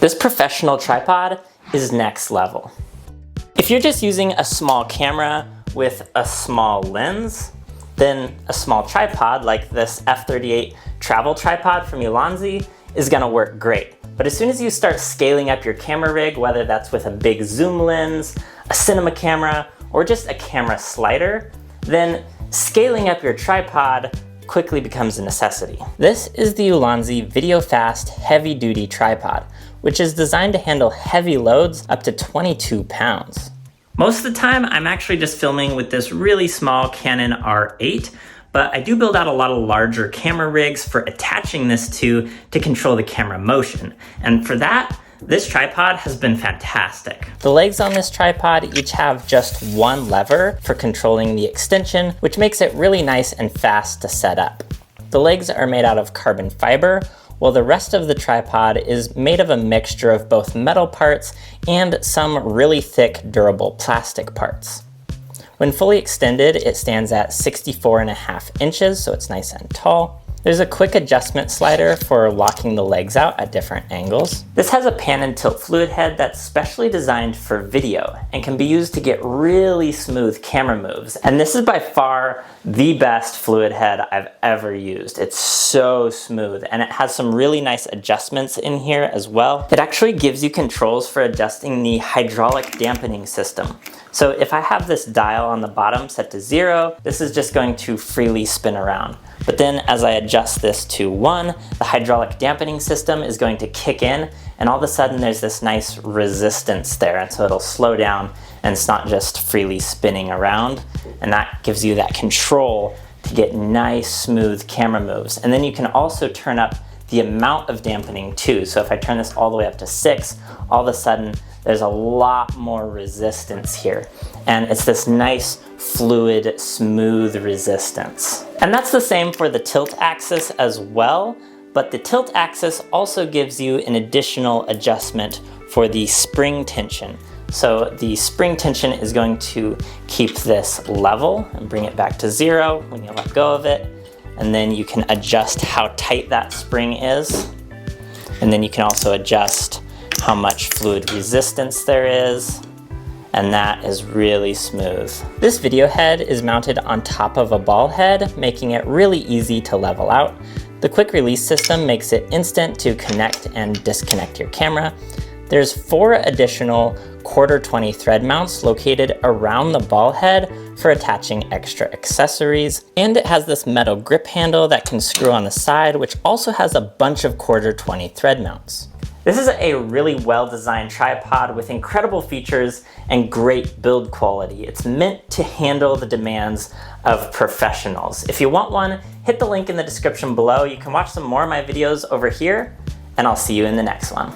This professional tripod is next level. If you're just using a small camera with a small lens, then a small tripod like this F38 travel tripod from Ulanzi is gonna work great. But as soon as you start scaling up your camera rig, whether that's with a big zoom lens, a cinema camera, or just a camera slider, then scaling up your tripod quickly becomes a necessity. This is the Ulanzi VideoFast Heavy Duty Tripod, which is designed to handle heavy loads up to 22 pounds. Most of the time, I'm actually just filming with this really small Canon R8, but I do build out a lot of larger camera rigs for attaching this to control the camera motion. And for that, this tripod has been fantastic. The legs on this tripod each have just one lever for controlling the extension, which makes it really nice and fast to set up. The legs are made out of carbon fiber, while the rest of the tripod is made of a mixture of both metal parts and some really thick, durable plastic parts. When fully extended, it stands at 64.5 inches, so it's nice and tall. There's a quick adjustment slider for locking the legs out at different angles. This has a pan and tilt fluid head that's specially designed for video and can be used to get really smooth camera moves. And this is by far the best fluid head I've ever used. It's so smooth, and it has some really nice adjustments in here as well. It actually gives you controls for adjusting the hydraulic dampening system. So if I have this dial on the bottom set to 0, this is just going to freely spin around. But then as I adjust this to 1, the hydraulic dampening system is going to kick in, and all of a sudden there's this nice resistance there, and so it'll slow down and it's not just freely spinning around, and that gives you that control to get nice smooth camera moves. And then you can also turn up the amount of dampening too. So if I turn this all the way up to 6, all of a sudden there's a lot more resistance here. And it's this nice, fluid, smooth resistance. And that's the same for the tilt axis as well, but the tilt axis also gives you an additional adjustment for the spring tension. So the spring tension is going to keep this level and bring it back to 0 when you let go of it. And then you can adjust how tight that spring is. And then you can also adjust how much fluid resistance there is, and that is really smooth. This video head is mounted on top of a ball head, making it really easy to level out. The quick release system makes it instant to connect and disconnect your camera. There's 4 additional 1/4-20 thread mounts located around the ball head for attaching extra accessories. And it has this metal grip handle that can screw on the side, which also has a bunch of 1/4-20 thread mounts. This is a really well-designed tripod with incredible features and great build quality. It's meant to handle the demands of professionals. If you want one, hit the link in the description below. You can watch some more of my videos over here, and I'll see you in the next one.